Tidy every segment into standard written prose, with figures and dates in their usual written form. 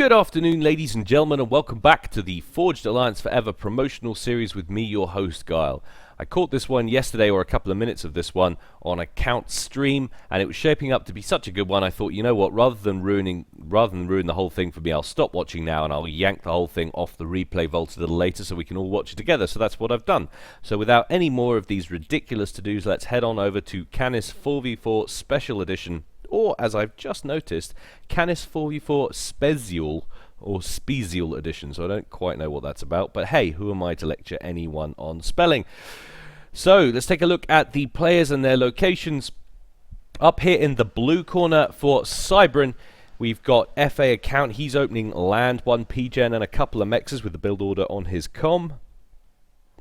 Good afternoon, ladies and gentlemen, and welcome back to the Forged Alliance Forever promotional series with me, your host, Gyle. I caught this one yesterday, or a couple of minutes of this one, on a count stream, and it was shaping up to be such a good one. I thought, you know what, rather than ruin the whole thing for me, I'll stop watching now and I'll yank the whole thing off the replay vault a little later so we can all watch it together. So that's what I've done. So without any more of these ridiculous to-dos, let's head on over to Canis 4v4 Special Edition, or, as I've just noticed, Canis 4v4 Special, or Special Edition, so I don't quite know what that's about, but hey, who am I to lecture anyone on spelling? So, let's take a look at the players and their locations. Up here in the blue corner for Cybran, we've got FA account. He's opening land, 1 PGen and a couple of mexes with the build order on his comm.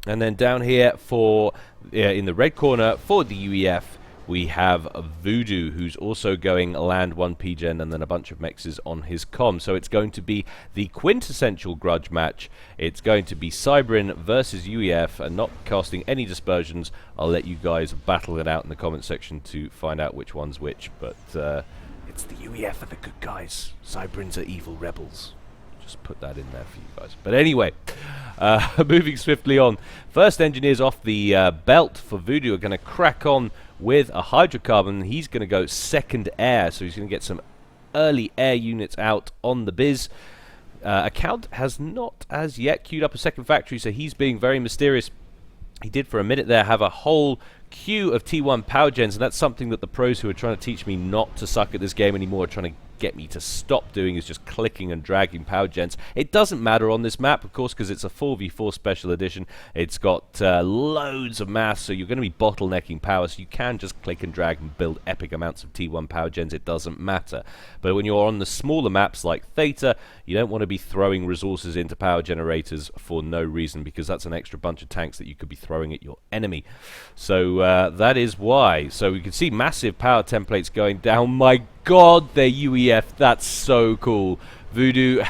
And then down here for, in the red corner for the UEF, we have Voodoo, who's also going land, 1 PGen and then a bunch of mexes on his comm. So it's going to be the quintessential grudge match. It's going to be Cybran versus UEF, and not casting any dispersions. I'll let you guys battle it out in the comment section to find out which one's which. But it's the UEF are the good guys. Cybrans are evil rebels. Just put that in there for you guys. But anyway, moving swiftly on. First engineers off the belt for Voodoo are going to crack on with a hydrocarbon. He's going to go second air, so he's going to get some early air units out on the biz. Account has not as yet queued up a second factory, so he's being very mysterious. He did for a minute there have a whole queue of T1 power gens, and that's something that the pros who are trying to teach me not to suck at this game anymore are trying to get me to stop doing, is just clicking and dragging power gens. It doesn't matter on this map, of course, because it's a 4v4 special edition. It's got loads of mass, so you're going to be bottlenecking power, so you can just click and drag and build epic amounts of T1 power gens. It doesn't matter. But when you're on the smaller maps like Theta, you don't want to be throwing resources into power generators for no reason, because that's an extra bunch of tanks that you could be throwing at your enemy. So that is why. So we can see massive power templates going down. My God, they're UEF. That's so cool. Voodoo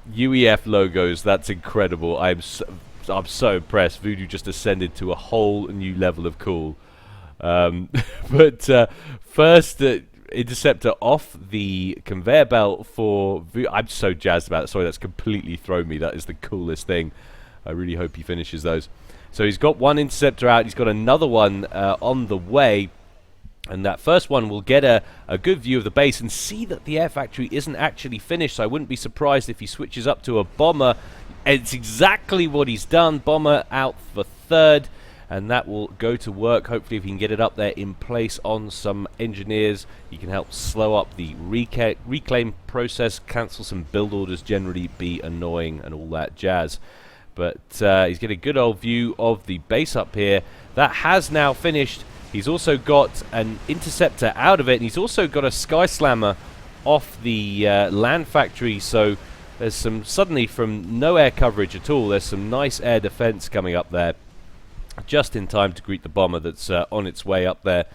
UEF logos. That's incredible. I'm so impressed. Voodoo just ascended to a whole new level of cool. But first, interceptor off the conveyor belt for Voodoo. I'm so jazzed about it. Sorry, that's completely thrown me. That is the coolest thing. I really hope he finishes those. So he's got one interceptor out. He's got another one on the way. And that first one will get a good view of the base and see that the air factory isn't actually finished. So I wouldn't be surprised if he switches up to a bomber. It's exactly what he's done. Bomber out for third. And that will go to work. Hopefully, if he can get it up there in place on some engineers, he can help slow up the reclaim process, cancel some build orders, generally be annoying and all that jazz. But he's getting a good old view of the base up here. That has now finished. He's also got an interceptor out of it, and he's also got a sky slammer off the land factory. So there's some, suddenly from no air coverage at all, there's some nice air defense coming up there, just in time to greet the bomber that's on its way up there.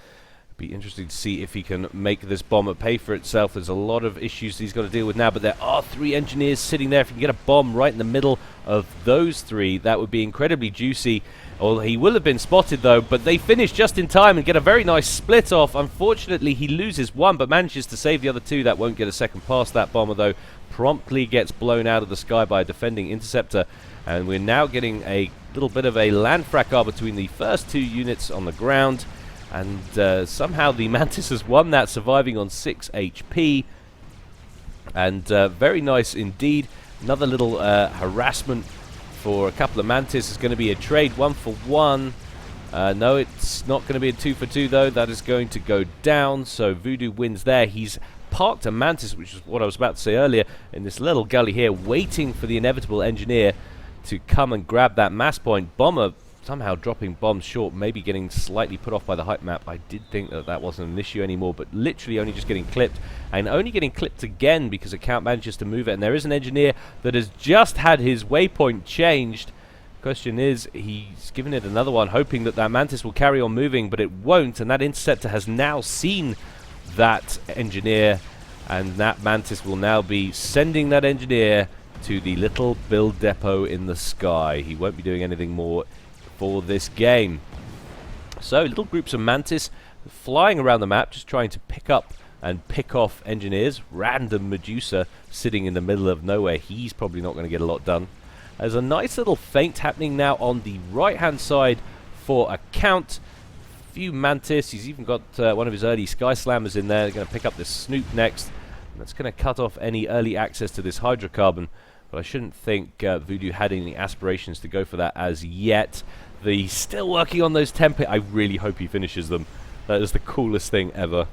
Be interesting to see if he can make this bomber pay for itself. There's a lot of issues he's got to deal with now, but there are 3 engineers sitting there. If he can get a bomb right in the middle of those 3, that would be incredibly juicy. Well, he will have been spotted though, but they finish just in time and get a very nice split off. Unfortunately, he loses 1, but manages to save the other 2. That won't get a second past that bomber though. Promptly gets blown out of the sky by a defending interceptor. And we're now getting a little bit of a land fracas between the first 2 units on the ground. And somehow the Mantis has won that, surviving on 6 HP. And very nice indeed. Another little harassment for a couple of Mantis is going to be a trade 1 for 1. No, it's not going to be a 2 for 2 though. That is going to go down. So Voodoo wins there. He's parked a Mantis, which is what I was about to say earlier, in this little gully here, waiting for the inevitable engineer to come and grab that mass point. Bomber somehow dropping bombs short, maybe getting slightly put off by the height map. I did think that that wasn't an issue anymore, but literally only just getting clipped, and only getting clipped again because account manages to move it. And there is an engineer that has just had his waypoint changed. Question is, he's given it another one, hoping that that Mantis will carry on moving, but it won't, and that interceptor has now seen that engineer, and that Mantis will now be sending that engineer to the little build depot in the sky. He won't be doing anything more for this game. So little groups of Mantis flying around the map, just trying to pick up and pick off engineers. Random Medusa sitting in the middle of nowhere. He's probably not going to get a lot done. There's a nice little feint happening now on the right-hand side for Account. Few Mantis. He's even got one of his early Sky Slammers in there. They're going to pick up this Snoop next. And that's going to cut off any early access to this hydrocarbon. But I shouldn't think Voodoo had any aspirations to go for that as yet. He's still working on those templates. I really hope he finishes them. That is the coolest thing ever.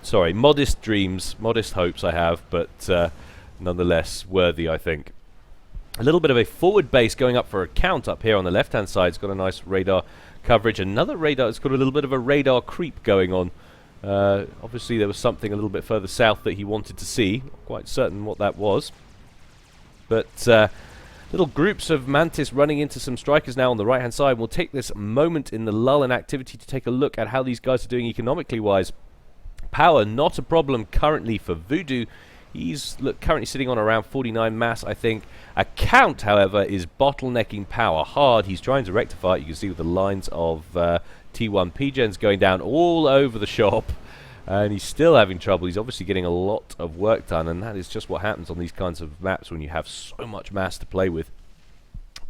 Sorry, modest dreams, modest hopes I have, but nonetheless worthy, I think. A little bit of a forward base going up for Account up here on the left-hand side. It's got a nice radar coverage. Another radar. It's got a little bit of a radar creep going on. Obviously, there was something a little bit further south that he wanted to see. Not quite certain what that was. But little groups of Mantis running into some strikers now on the right-hand side. We'll take this moment in the lull in activity to take a look at how these guys are doing economically-wise. Power, not a problem currently for Voodoo. He's currently sitting on around 49 mass, I think. Account, however, is bottlenecking power hard. He's trying to rectify it. You can see with the lines of T1 P-Gens going down all over the shop. And he's still having trouble. He's obviously getting a lot of work done, and that is just what happens on these kinds of maps when you have so much mass to play with.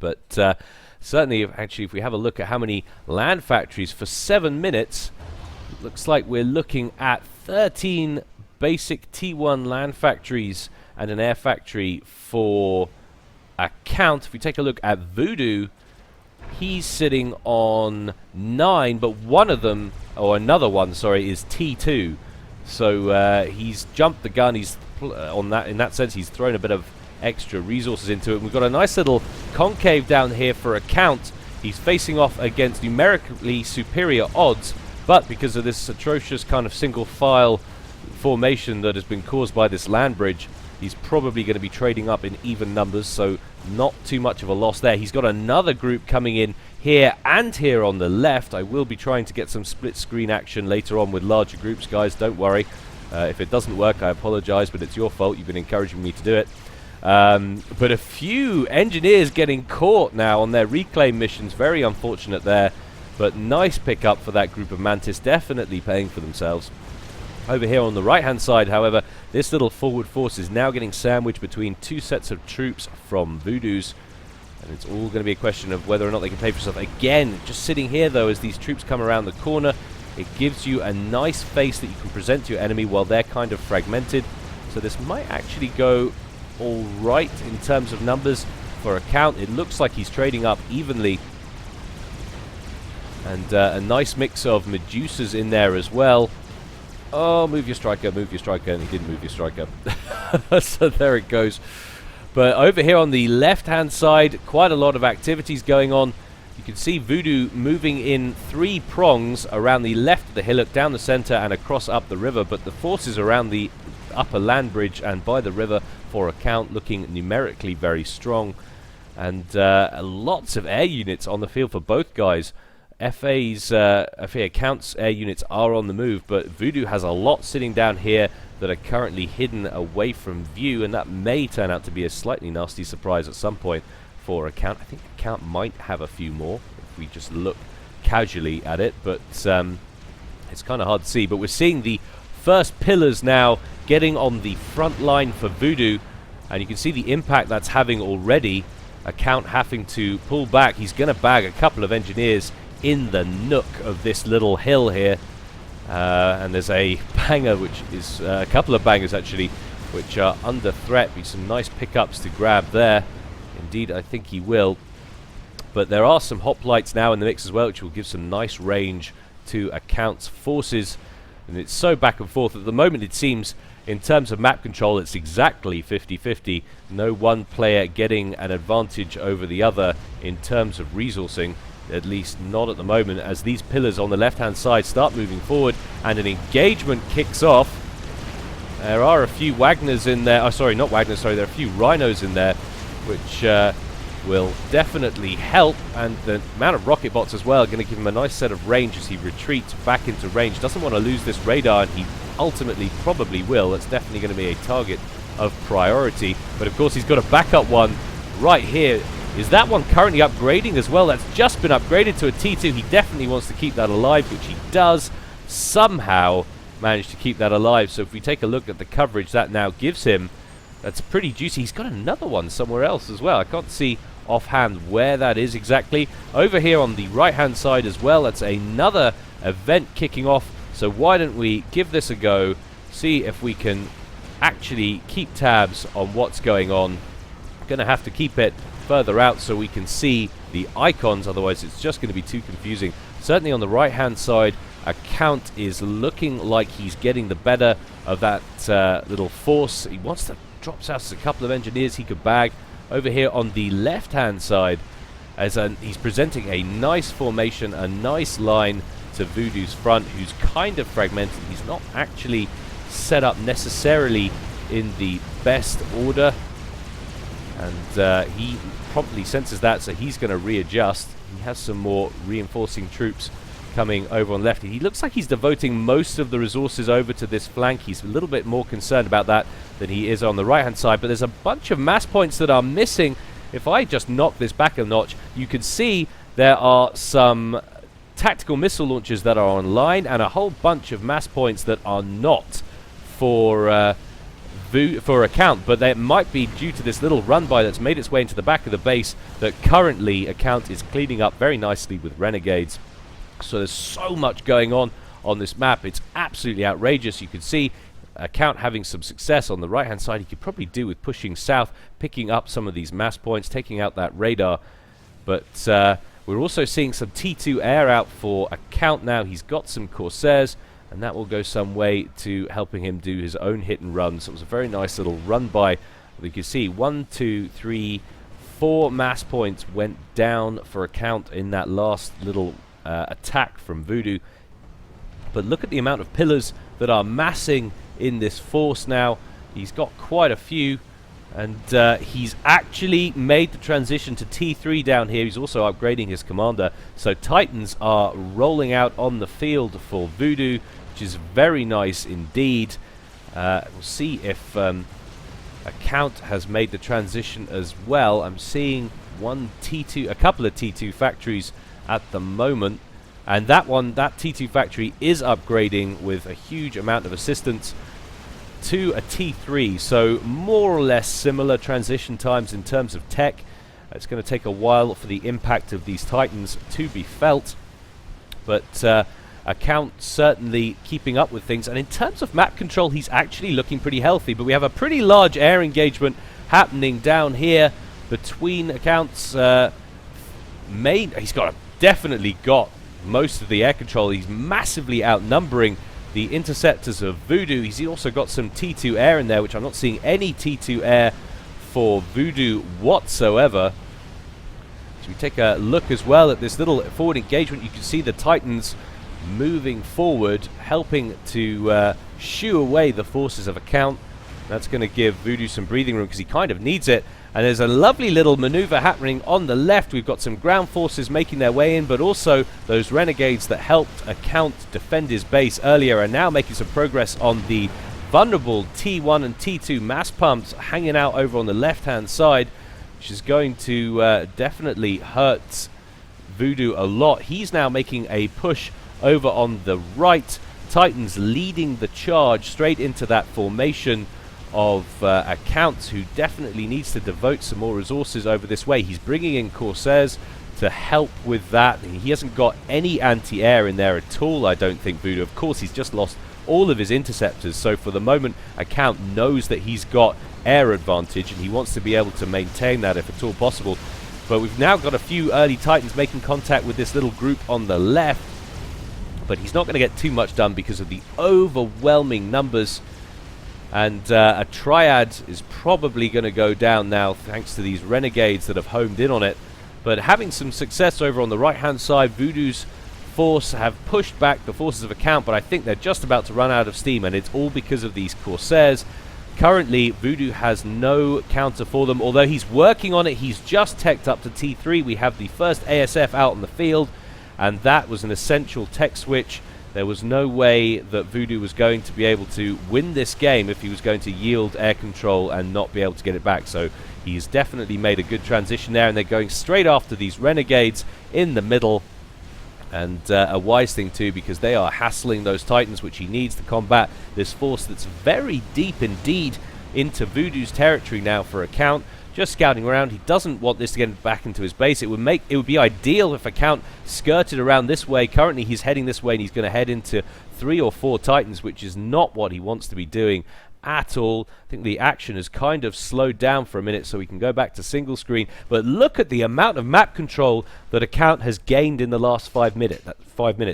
But certainly, if we have a look at how many land factories for 7 minutes, it looks like we're looking at 13 basic T1 land factories and an air factory for Account. If we take a look at Voodoo, he's sitting on 9, but one of them, or another one, sorry, is T2. So he's jumped the gun. He's on that. In that sense, he's thrown a bit of extra resources into it. And we've got a nice little concave down here for Account. He's facing off against numerically superior odds, but because of this atrocious kind of single file formation that has been caused by this land bridge, he's probably going to be trading up in even numbers, so not too much of a loss there. He's got another group coming in here and here on the left. I will be trying to get some split screen action later on with larger groups, guys, don't worry. If it doesn't work, I apologize, but it's your fault. You've been encouraging me to do it. But a few engineers getting caught now on their reclaim missions. Very unfortunate there, but nice pickup for that group of Mantis, definitely paying for themselves. Over here on the right-hand side, however, this little forward force is now getting sandwiched between two sets of troops from Voodoo's. And it's all going to be a question of whether or not they can pay for stuff. Again, just sitting here, though, as these troops come around the corner, it gives you a nice face that you can present to your enemy while they're kind of fragmented. So this might actually go all right in terms of numbers for Account. It looks like he's trading up evenly. And a nice mix of Medusas in there as well. Oh, move your striker, and he didn't move your striker. So there it goes. But over here on the left-hand side, quite a lot of activities going on. You can see Voodoo moving in 3 prongs around the left of the hillock, down the center, and across up the river. But the forces around the upper land bridge and by the river for Account looking numerically very strong. And lots of air units on the field for both guys. FA Account's air units are on the move, but Voodoo has a lot sitting down here that are currently hidden away from view, and that may turn out to be a slightly nasty surprise at some point for Account. I think Account might have a few more if we just look casually at it, but it's kind of hard to see. But we're seeing the first pillars now getting on the front line for Voodoo, and you can see the impact that's having already. Account having to pull back. He's going to bag a couple of engineers in the nook of this little hill here, and there's a banger, which is a couple of bangers actually, which are under threat. Be some nice pickups to grab there. Indeed, I think he will. But there are some hoplites now in the mix as well, which will give some nice range to Account's forces. And it's so back and forth at the moment. It seems in terms of map control, it's exactly 50-50. No one player getting an advantage over the other in terms of resourcing. At least not at the moment, as these pillars on the left-hand side start moving forward and an engagement kicks off. There are a few Wagners in there. Oh, sorry, not Wagners, sorry. There are a few Rhinos in there, which will definitely help. And the amount of rocket bots as well are going to give him a nice set of range as he retreats back into range. Doesn't want to lose this radar, and he ultimately probably will. That's definitely going to be a target of priority. But of course, he's got a backup one right here. Is that one currently upgrading as well? That's just been upgraded to a T2. He definitely wants to keep that alive, which he does. Somehow, managed to keep that alive. So if we take a look at the coverage that now gives him, that's pretty juicy. He's got another one somewhere else as well. I can't see offhand where that is exactly. Over here on the right hand side as well, that's another event kicking off. So why don't we give this a go, see if we can actually keep tabs on what's going on. Gonna have to keep it further out so we can see the icons, otherwise it's just going to be too confusing. Certainly on the right hand side, Account is looking like he's getting the better of that little force. He wants to drop out a couple of engineers he could bag. Over here on the left hand side, as he's presenting a nice formation, a nice line to Voodoo's front, who's kind of fragmented. He's not actually set up necessarily in the best order, and he promptly senses that, so he's going to readjust. He has some more reinforcing troops coming over on left. He looks like he's devoting most of the resources over to this flank. He's a little bit more concerned about that than he is on the right hand side, but there's a bunch of mass points that are missing. If I just knock this back a notch, you can see there are some tactical missile launchers that are online and a whole bunch of mass points that are not for Account, but that might be due to this little run by that's made its way into the back of the base that currently Account is cleaning up very nicely with renegades. So there's so much going on this map. It's absolutely outrageous. You can see Account having some success on the right hand side. He could probably do with pushing south, picking up some of these mass points, taking out that radar, but we're also seeing some T2 air out for Account now. He's got some Corsairs, and that will go some way to helping him do his own hit and run. So it was a very nice little run by. You can see 1, 2, 3, 4 mass points went down for Account in that last little attack from Voodoo. But look at the amount of pillars that are massing in this force now. He's got quite a few, and he's actually made the transition to T3 down here. He's also upgrading his commander. So Titans are rolling out on the field for Voodoo, which is very nice indeed. We'll see if Account has made the transition as well. I'm seeing a couple of T2 factories at the moment, and that T2 factory is upgrading with a huge amount of assistance to a T3, so more or less similar transition times in terms of tech. It's going to take a while for the impact of these Titans to be felt, but Account certainly keeping up with things. And in terms of map control, he's actually looking pretty healthy, but we have a pretty large air engagement happening down here between Account's he's definitely got most of the air control. He's massively outnumbering the interceptors of Voodoo. He's also got some T2 air in there, which I'm not seeing any T2 air for Voodoo whatsoever. So we take a look as well at this little forward engagement. You can see the Titans moving forward, helping to shoo away the forces of Account. That's going to give Voodoo some breathing room because he kind of needs it. And there's a lovely little maneuver happening on the left. We've got some ground forces making their way in, but also those renegades that helped Account defend his base earlier are now making some progress on the vulnerable T1 and T2 mass pumps hanging out over on the left-hand side, which is going to definitely hurt Voodoo a lot. He's now making a push over on the right. Titans leading the charge straight into that formation of Account, who definitely needs to devote some more resources over this way. He's bringing in Corsairs to help with that. He hasn't got any anti-air in there at all, I don't think, Voodoo. Of course, he's just lost all of his interceptors, so for the moment Account knows that he's got air advantage and he wants to be able to maintain that if at all possible. But we've now got a few early Titans making contact with this little group on the left, but he's not going to get too much done because of the overwhelming numbers. And a triad is probably going to go down now thanks to these renegades that have homed in on it. But having some success over on the right hand side, Voodoo's force have pushed back the forces of Account, but I think they're just about to run out of steam, and it's all because of these Corsairs. Currently Voodoo has no counter for them, although he's working on it. He's just teched up to T3. We have the first ASF out on the field, and that was an essential tech switch. There was no way that Voodoo was going to be able to win this game if he was going to yield air control and not be able to get it back. So he's definitely made a good transition there, and they're going straight after these renegades in the middle. And a wise thing too, because they are hassling those Titans, which he needs to combat this force that's very deep indeed into Voodoo's territory now for Account. Just scouting around. He doesn't want this to get back into his base. It would be ideal if Account skirted around this way. Currently he's heading this way and he's going to head into 3 or 4 Titans, which is not what he wants to be doing at all. I think the action has kind of slowed down for a minute, so we can go back to single screen. But look at the amount of map control that Account has gained in the last 5 minutes.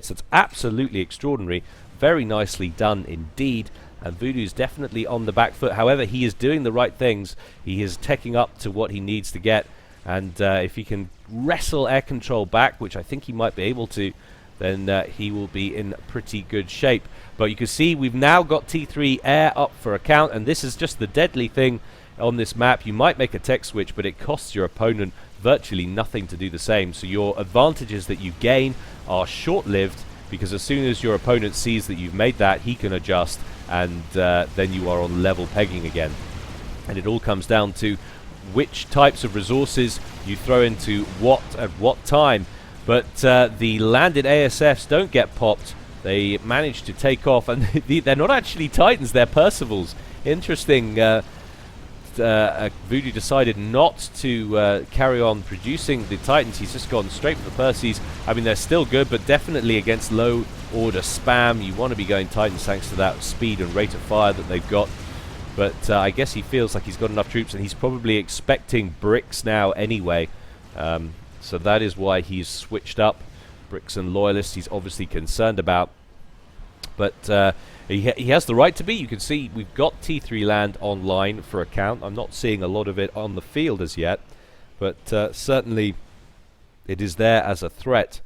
That's absolutely extraordinary. Very nicely done indeed. And Voodoo's definitely on the back foot. However, he is doing the right things. He is teching up to what he needs to get. And if he can wrestle air control back, which I think he might be able to, then he will be in pretty good shape. But you can see we've now got T3 air up for Account, and this is just the deadly thing on this map. You might make a tech switch, but it costs your opponent virtually nothing to do the same. So your advantages that you gain are short-lived, because as soon as your opponent sees that you've made that, he can adjust, and then you are on level pegging again. And it all comes down to which types of resources you throw into what at what time. But the landed ASFs don't get popped. They manage to take off, and they're not actually Titans, they're Percivals. Interesting. Voodoo decided not to carry on producing the Titans. He's just gone straight for the Percies. I mean, they're still good, but definitely against low order spam, you want to be going Titans thanks to that speed and rate of fire that they've got. But I guess he feels like he's got enough troops, and he's probably expecting bricks now anyway. So that is why he's switched up. Bricks and loyalists he's obviously concerned about. But he has the right to be. You can see we've got T3 land online for Account. I'm not seeing a lot of it on the field as yet, but certainly it is there as a threat.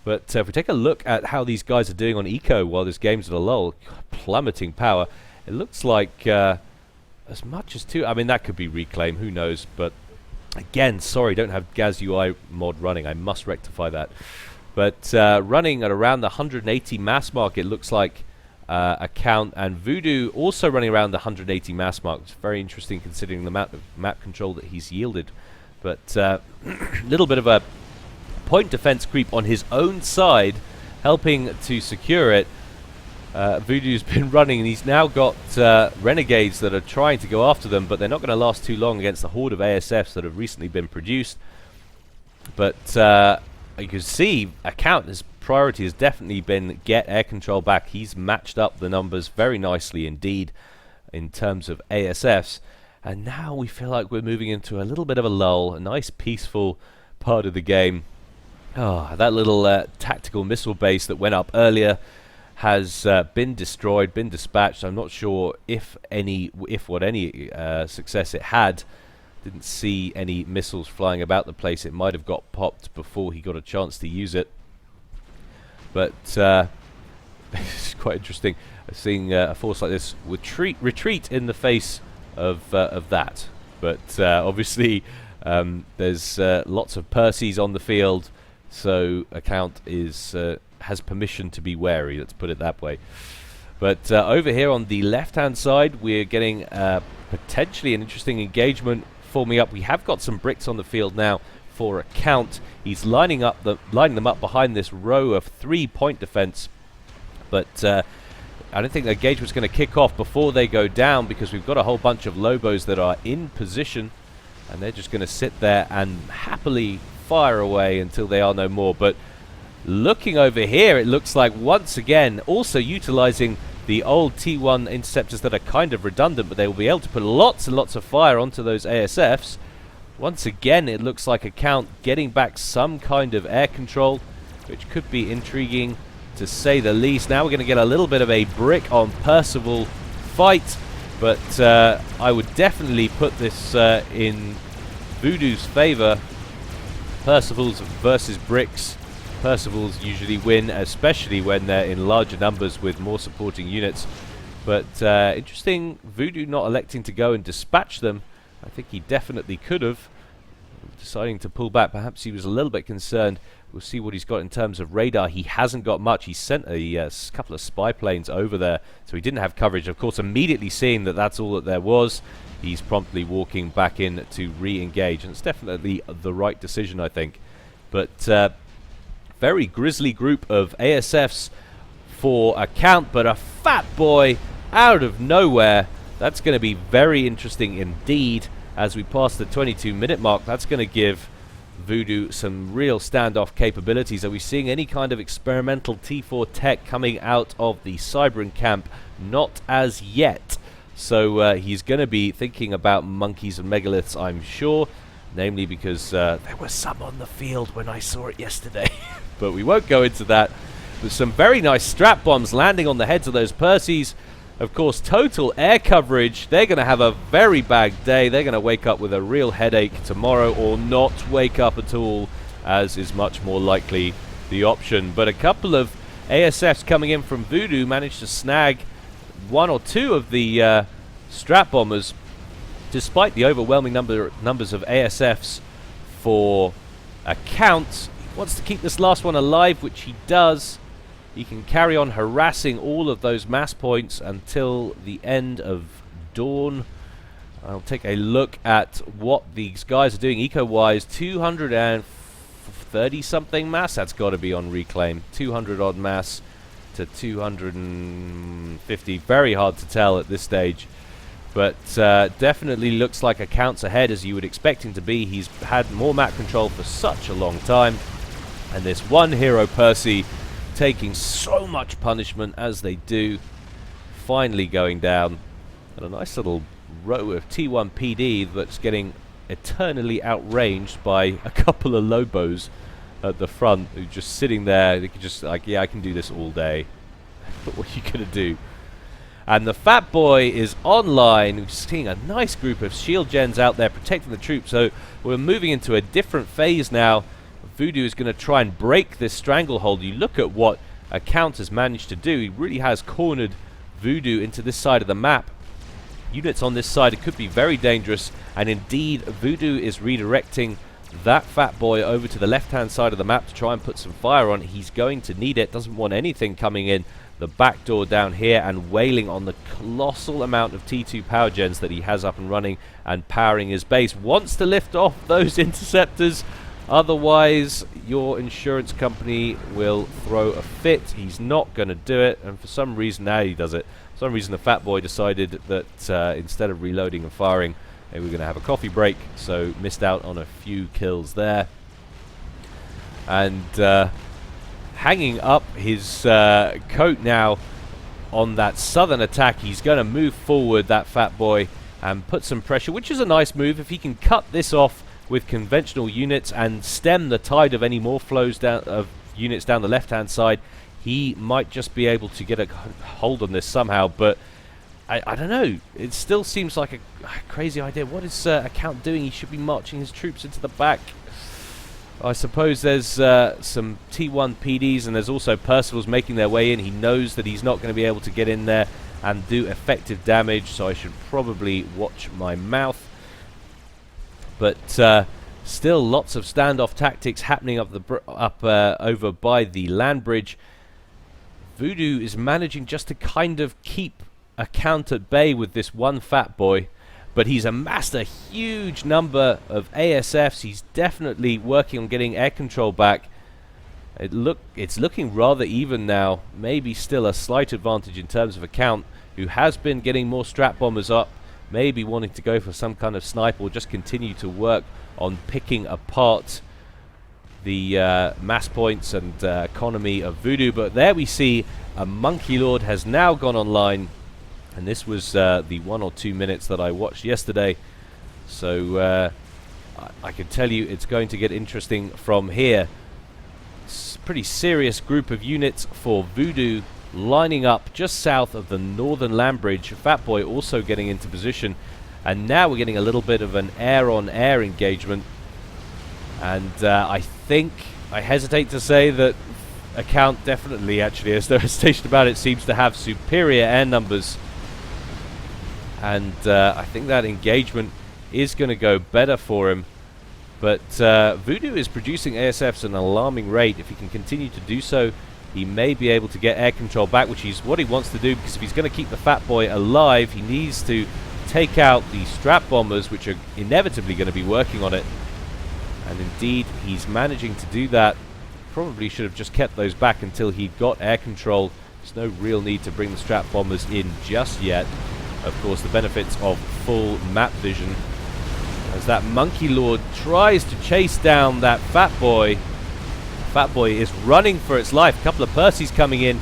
But if we take a look at how these guys are doing on eco while this game's at a lull, plummeting power, it looks like as much as 2. I mean, that could be reclaim, who knows. But again, sorry, don't have Gaz UI mod running. I must rectify that. But running at around the 180 mass mark, it looks like Account, and Voodoo also running around the 180 mass mark. It's very interesting considering the amount of map control that he's yielded. But a little bit of a point defense creep on his own side, helping to secure it. Voodoo's been running, and he's now got renegades that are trying to go after them, but they're not going to last too long against the horde of ASFs that have recently been produced. But you can see Account, his priority has definitely been get air control back. He's matched up the numbers very nicely indeed in terms of ASFs. And now we feel like we're moving into a little bit of a lull, a nice peaceful part of the game. Oh, that little tactical missile base that went up earlier has been destroyed, been dispatched. I'm not sure if any success it had. Didn't see any missiles flying about the place. It might have got popped before he got a chance to use it. But it's quite interesting seeing a force like this retreat in the face of that. But obviously there's lots of Percies on the field, so Account has permission to be wary, let's put it that way. But over here on the left-hand side, we're getting potentially an interesting engagement forming up. We have got some bricks on the field now for Account. He's lining them up behind this row of 3-point defense. But I don't think the engagement's going to kick off before they go down, because we've got a whole bunch of Lobos that are in position, and they're just going to sit there and happily fire away until they are no more. But looking over here, it looks like once again also utilizing the old T1 interceptors that are kind of redundant, but they will be able to put lots and lots of fire onto those ASFs. Once again, it looks like Account getting back some kind of air control, which could be intriguing to say the least. Now we're going to get a little bit of a brick on Percival fight, but I would definitely put this in Voodoo's favor. Percival's versus bricks. Percivals usually win, especially when they're in larger numbers with more supporting units. But interesting, Voodoo not electing to go and dispatch them. I think he definitely could have. Deciding to pull back, perhaps he was a little bit concerned. We'll see what he's got in terms of radar. He hasn't got much. He sent a couple of spy planes over there, so he didn't have coverage. Of course, immediately seeing that that's all that there was, he's promptly walking back in to re-engage, and it's definitely the right decision, I think. But Very grisly group of ASFs for a count, but a fat boy out of nowhere. That's going to be very interesting indeed as we pass the 22-minute mark. That's going to give Voodoo some real standoff capabilities. Are we seeing any kind of experimental T4 tech coming out of the Cybran camp? Not as yet. So he's going to be thinking about monkeys and megaliths, I'm sure. Namely because there were some on the field when I saw it yesterday. But we won't go into that. With some very nice strap bombs landing on the heads of those Percys. Of course, total air coverage. They're going to have a very bad day. They're going to wake up with a real headache tomorrow, or not wake up at all, as is much more likely the option. But a couple of ASFs coming in from Voodoo managed to snag one or two of the strap bombers, despite the overwhelming numbers of ASFs for a count. He wants to keep this last one alive, which he does. He can carry on harassing all of those mass points until the end of dawn. I'll take a look at what these guys are doing eco-wise. 230-something mass. That's got to be on reclaim. 200-odd mass to 250. Very hard to tell at this stage. But definitely looks like a count's ahead, as you would expect him to be. He's had more map control for such a long time. And this one hero, Percy, taking so much punishment as they do, finally going down. And a nice little row of T1 PD that's getting eternally outranged by a couple of Lobos at the front, who just sitting there. They could just like, yeah, I can do this all day. But what are you gonna do? And the fat boy is online. We're seeing a nice group of shield gens out there protecting the troops. So we're moving into a different phase now. Voodoo is going to try and break this stranglehold. You look at what a count has managed to do. He really has cornered Voodoo into this side of the map. Units on this side, it could be very dangerous. And indeed, Voodoo is redirecting that fat boy over to the left-hand side of the map to try and put some fire on. He's going to need it. Doesn't want anything coming in the back door down here and wailing on the colossal amount of T2 power gens that he has up and running and powering his base. Wants to lift off those interceptors. Otherwise, your insurance company will throw a fit. He's not going to do it, and for some reason now he does it. For some reason the fat boy decided that instead of reloading and firing, they were going to have a coffee break, so missed out on a few kills there. And hanging up his coat now on that southern attack, he's going to move forward, that fat boy, and put some pressure, which is a nice move. If he can cut this off with conventional units and stem the tide of any more flows down of units down the left-hand side, he might just be able to get a hold on this somehow. But I don't know. It still seems like a crazy idea. What is Account doing? He should be marching his troops into the back. I suppose there's some T1 PDs, and there's also Percival's making their way in. He knows that he's not going to be able to get in there and do effective damage, so I should probably watch my mouth. But still lots of standoff tactics happening up over by the land bridge. Voodoo is managing just to kind of keep a count at bay with this one fat boy, but he's amassed a huge number of ASFs. He's definitely working on getting air control back. It's looking rather even now. Maybe still a slight advantage in terms of a count, who has been getting more strap bombers up. Maybe wanting to go for some kind of snipe, or just continue to work on picking apart the mass points and economy of Voodoo. But there we see a Monkey Lord has now gone online, and this was the 1 or 2 minutes that I watched yesterday. So I can tell you it's going to get interesting from here. It's a pretty serious group of units for Voodoo, lining up just south of the northern land bridge. Fat Boy also getting into position, and now we're getting a little bit of an air-on-air engagement. And I hesitate to say that Account definitely, actually, as though stationed about it, seems to have superior air numbers, and I think that engagement is going to go better for him. But Voodoo is producing ASFs at an alarming rate. If he can continue to do so, he may be able to get air control back, which is what he wants to do, because if he's going to keep the Fat Boy alive, he needs to take out the strap bombers, which are inevitably going to be working on it. And indeed, he's managing to do that. probably should have just kept those back until he'd got air control. There's no real need to bring the strap bombers in just yet. Of course, the benefits of full map vision. As that Monkey Lord tries to chase down that Fat Boy. Fat Boy is running for its life. A couple of Percys coming in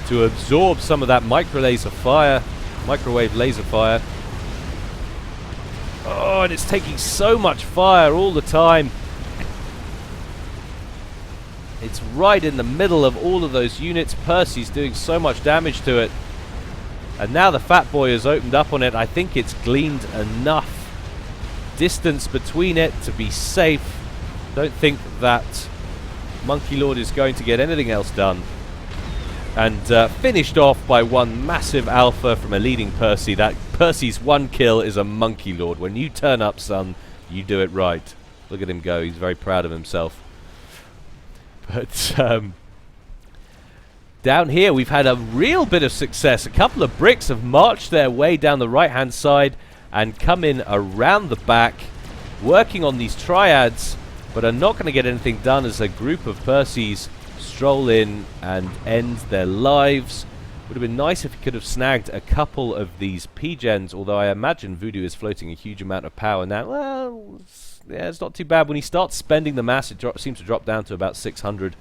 to absorb some of that microwave laser fire. Oh, and it's taking so much fire all the time. It's right in the middle of all of those units. Percy's doing so much damage to it. And now the Fat Boy has opened up on it. I think it's gleaned enough distance between it to be safe. Don't think that Monkey Lord is going to get anything else done. And finished off by one massive alpha from a leading Percy. That Percy's one kill is a Monkey Lord. When you turn up, son, you do it right. Look at him go. He's very proud of himself. But down here we've had a real bit of success. A couple of bricks have marched their way down the right hand side and come in around the back, working on these triads, but are not going to get anything done as a group of Percys stroll in and end their lives. Would have been nice if he could have snagged a couple of these P-gens, although I imagine Voodoo is floating a huge amount of power now. Well, yeah, it's not too bad. When he starts spending the mass, it seems to drop down to about 600.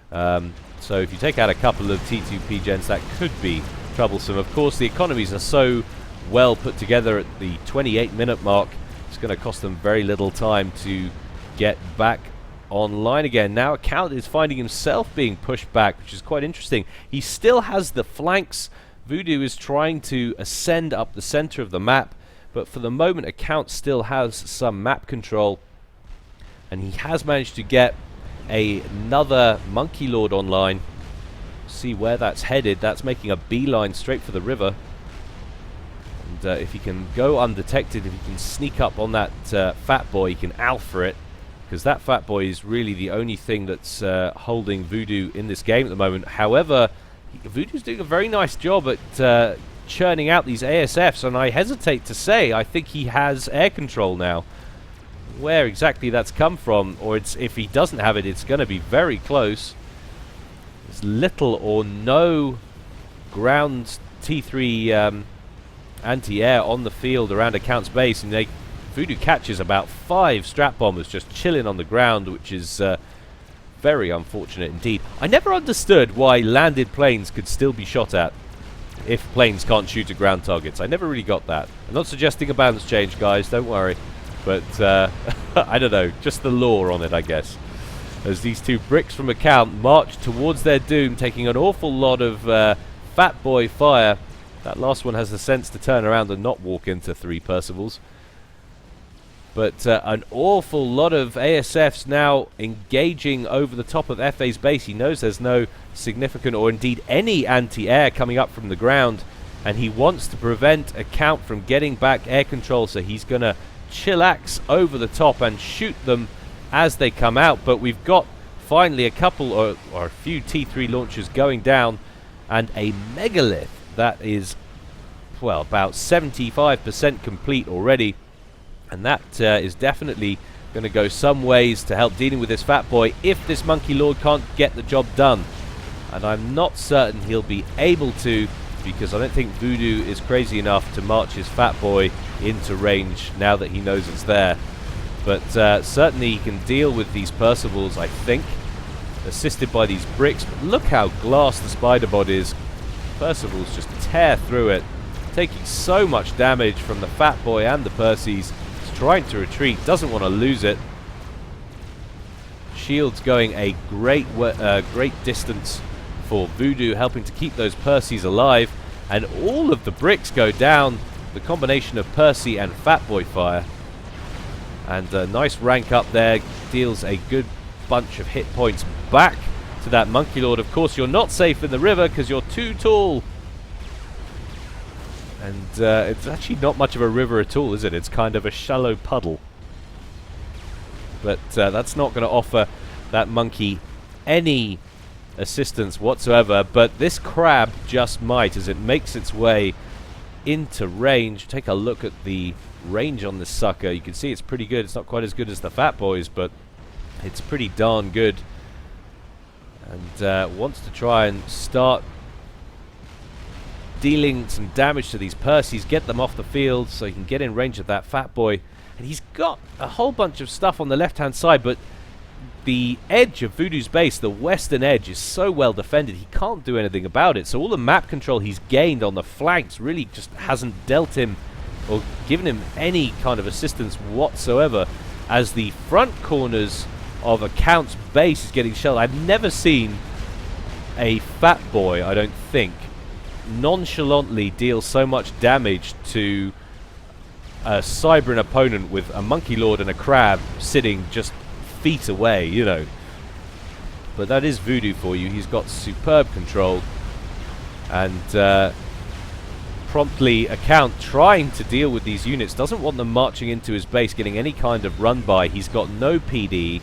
So if you take out a couple of T2 P-gens, that could be troublesome. Of course, the economies are so well put together at the 28-minute mark. It's going to cost them very little time to get back online again. Now Account is finding himself being pushed back, which is quite interesting. He still has the flanks. Voodoo is trying to ascend up the center of the map, but for the moment Account still has some map control, and he has managed to get another Monkey Lord online. See where that's headed. That's making a beeline straight for the river. And if he can go undetected, if he can sneak up on that Fat Boy, he can alpha it, because that Fat Boy is really the only thing that's holding Voodoo in this game at the moment. However, Voodoo's doing a very nice job at churning out these ASFs, and I hesitate to say I think he has air control now. Where exactly that's come from, or if he doesn't have it, it's going to be very close. There's little or no ground T3 anti-air on the field around Account's base, and Voodoo catches about 5 strap bombers just chilling on the ground, which is very unfortunate indeed. I never understood why landed planes could still be shot at if planes can't shoot at ground targets. I never really got that. I'm not suggesting a balance change, guys, don't worry. But I don't know, just the lore on it, I guess. As these two bricks from Account march towards their doom, taking an awful lot of Fat Boy fire. That last one has the sense to turn around and not walk into 3 Percivals. But an awful lot of ASFs now engaging over the top of FA's base. He knows there's no significant or indeed any anti-air coming up from the ground, and he wants to prevent Account from getting back air control, so he's going to chillax over the top and shoot them as they come out. But we've got finally a couple or a few T3 launchers going down, and a megalith that is, well, about 75% complete already, and that is definitely going to go some ways to help dealing with this Fat Boy if this Monkey Lord can't get the job done. And I'm not certain he'll be able to, because I don't think Voodoo is crazy enough to march his Fat Boy into range now that he knows it's there. But certainly he can deal with these Percivals, I think, assisted by these bricks. But look how glass the spider bod is. Percivals just tear through it, taking so much damage from the Fat Boy and the Percys. He's trying to retreat, doesn't want to lose it. Shields going a great distance for Voodoo, helping to keep those Percys alive, and all of the bricks go down. The combination of Percy and Fat Boy fire, and a nice rank up there, deals a good bunch of hit points back to that Monkey Lord. Of course, you're not safe in the river because you're too tall, and it's actually not much of a river at all, is it? It's kind of a shallow puddle. But that's not going to offer that monkey any assistance whatsoever, but this crab just might, as it makes its way into range. Take a look at the range on this sucker. You can see it's pretty good. It's not quite as good as the Fat Boys, but it's pretty darn good. and wants to try and start dealing some damage to these Percys, get them off the field so he can get in range of that Fat Boy. And he's got a whole bunch of stuff on the left-hand side, but the edge of Voodoo's base, the western edge, is so well defended, he can't do anything about it. So all the map control he's gained on the flanks really just hasn't dealt him or given him any kind of assistance whatsoever, as the front corners of Account's base is getting shelled. I've never seen a Fat Boy, I don't think, nonchalantly deal so much damage to a Cybran opponent with a Monkey Lord and a Crab sitting just feet away, you know. But that is Voodoo for you. He's got superb control, and promptly Account trying to deal with these units, doesn't want them marching into his base, getting any kind of run by. He's got no PD.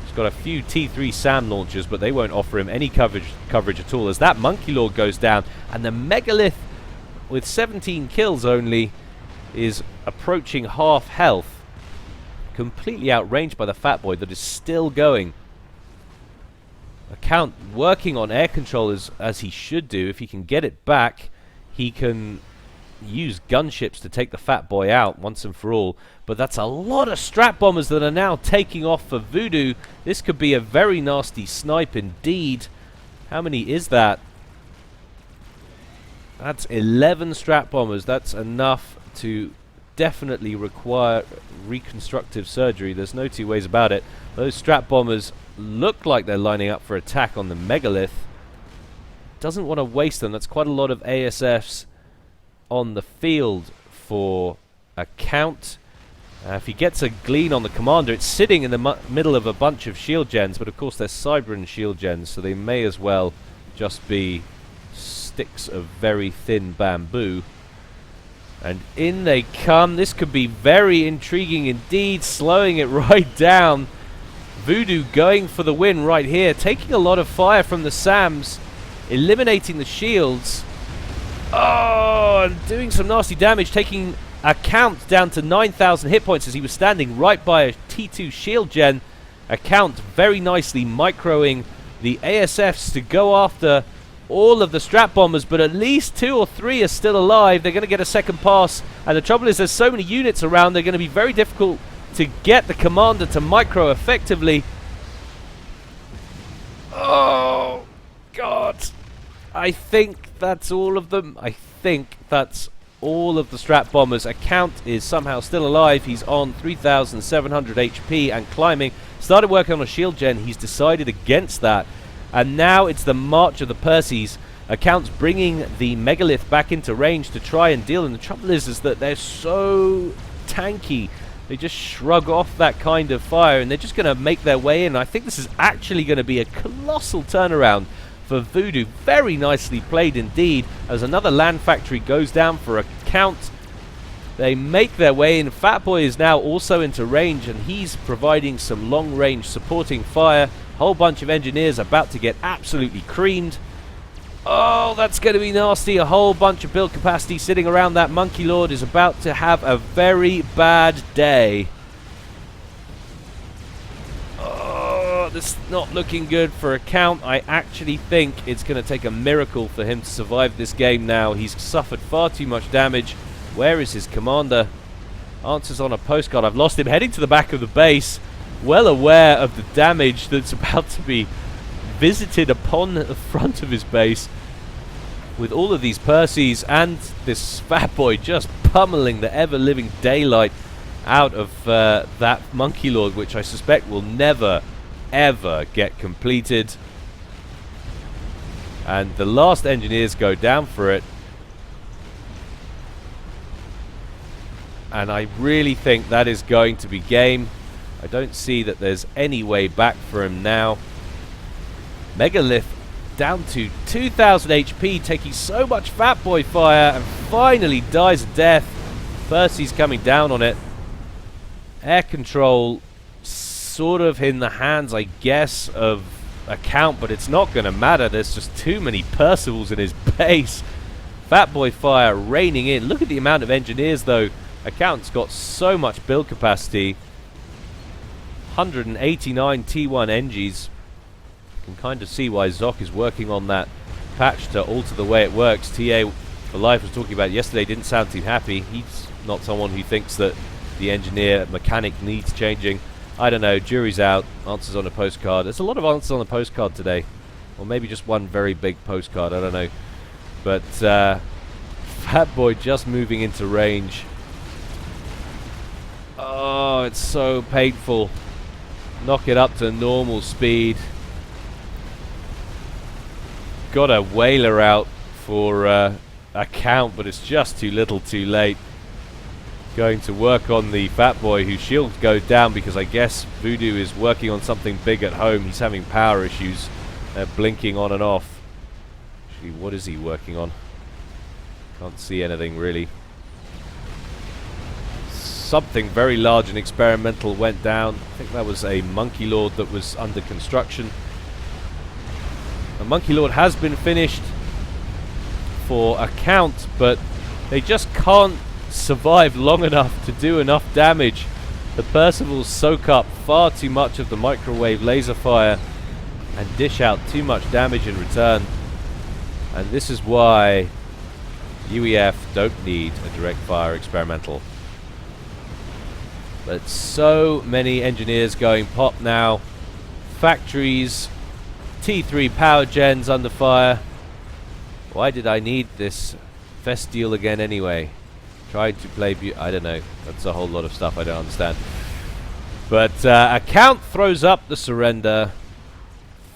He's got a few T3 SAM launchers, but they won't offer him any coverage at all, as that Monkey Lord goes down, and the Megalith, with 17 kills only, is approaching half health, completely outranged by the Fat Boy that is still going. Account working on air control as he should do. If he can get it back, he can use gunships to take the Fat Boy out once and for all. But that's a lot of strap bombers that are now taking off for Voodoo. This could be a very nasty snipe indeed. How many is that? That's 11 strap bombers. That's enough to definitely require reconstructive surgery. There's no two ways about it. Those strap bombers look like they're lining up for attack on the Megalith. Doesn't want to waste them. That's quite a lot of ASFs on the field for Account. If he gets a glean on the commander, it's sitting in the middle of a bunch of shield gens, but of course they're Cybran shield gens, so they may as well just be sticks of very thin bamboo. And in they come. This could be very intriguing indeed, slowing it right down. Voodoo going for the win right here, taking a lot of fire from the SAMs, eliminating the shields. Oh, and doing some nasty damage, taking Account down to 9,000 hit points as he was standing right by a T2 shield gen. Account very nicely microing the ASFs to go after all of the strap bombers, but at least 2 or 3 are still alive. They're going to get a second pass, and the trouble is there's so many units around, they're going to be very difficult to get the commander to micro effectively. Oh, God. I think that's all of them. I think that's all of the strap bombers. Account is somehow still alive. He's on 3,700 HP and climbing. Started working on a shield gen. He's decided against that. And now it's the march of the Percys. Account's bringing the Megalith back into range to try and deal. And the trouble is that they're so tanky. They just shrug off that kind of fire, and they're just going to make their way in. I think this is actually going to be a colossal turnaround for Voodoo. Very nicely played indeed, as another land factory goes down for Account. They make their way in. Fat Boy is now also into range, and he's providing some long-range supporting fire. Whole bunch of engineers about to get absolutely creamed. Oh, that's going to be nasty. A whole bunch of build capacity sitting around that Monkey Lord is about to have a very bad day. Oh, this is not looking good for Account. I actually think it's going to take a miracle for him to survive this game now. He's suffered far too much damage. Where is his commander? Answers on a postcard. I've lost him. Heading to the back of the base. Well aware of the damage that's about to be visited upon the front of his base, with all of these Percys and this Fat Boy just pummeling the ever-living daylight out of that Monkey Lord, which I suspect will never, ever get completed. And the last engineers go down for it. And I really think that is going to be game. I don't see that there's any way back for him now. Megalith down to 2,000 HP, taking so much Fat Boy fire, and finally dies a death. Percy's coming down on it. Air control sort of in the hands, I guess, of Account, but it's not going to matter. There's just too many Percivals in his base. Fat Boy fire raining in. Look at the amount of engineers, though. Account's got so much build capacity. 189 T1 Engies. You can kind of see why Zoc is working on that patch to alter the way it works. TA for Life was talking about yesterday, didn't sound too happy. He's not someone who thinks that the engineer mechanic needs changing. I don't know, jury's out. Answers on a postcard. There's a lot of answers on a postcard today. Or maybe just one very big postcard, I don't know. But Fat Boy just moving into range. Oh, it's so painful. Knock it up to normal speed. Got a whaler out for a count, but it's just too little too late. Going to work on the Fat Boy, whose shields go down because I guess Voodoo is working on something big at home. He's having power issues. They're blinking on and off. Actually, what is he working on? Can't see anything really. Something very large and experimental went down. I think that was a Monkey Lord that was under construction. The Monkey Lord has been finished for a count, but they just can't survive long enough to do enough damage. The Percivals soak up far too much of the microwave laser fire and dish out too much damage in return. And this is why UEF don't need a direct fire experimental. But so many engineers going pop now. Factories, T3 power gens under fire. Why did I need this Festival again anyway? Trying to play I don't know. That's a whole lot of stuff I don't understand. But Account throws up the surrender.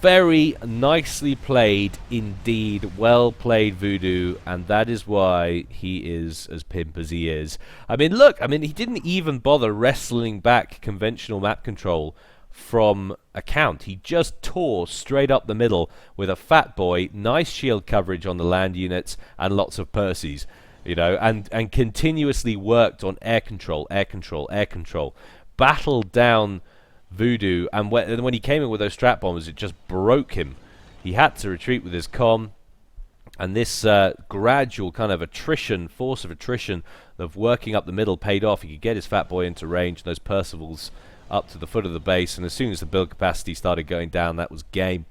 Very nicely played indeed. Well played, Voodoo, and that is why he is as pimp as he is. I mean, look, he didn't even bother wrestling back conventional map control from Account. He just tore straight up the middle with a Fat Boy, nice shield coverage on the land units, and lots of Percies, you know, and continuously worked on air control, air control, air control. Battled down Voodoo, and when he came in with those strap bombers, it just broke him. He had to retreat with his comm, and this gradual kind of attrition, force of attrition of working up the middle paid off. He could get his Fat Boy into range, and those Percivals up to the foot of the base, and as soon as the build capacity started going down, that was game.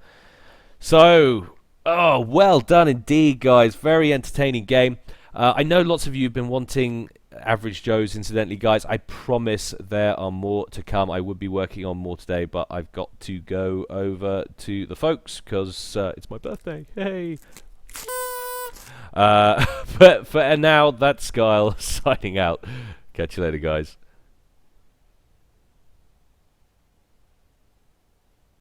So, oh, well done indeed, guys. Very entertaining game. I know lots of you have been wanting Average Joes, incidentally, guys. I promise there are more to come. I would be working on more today, but I've got to go over to the folks because it's my birthday. Hey! But for now, that's Gyle signing out. Catch you later, guys.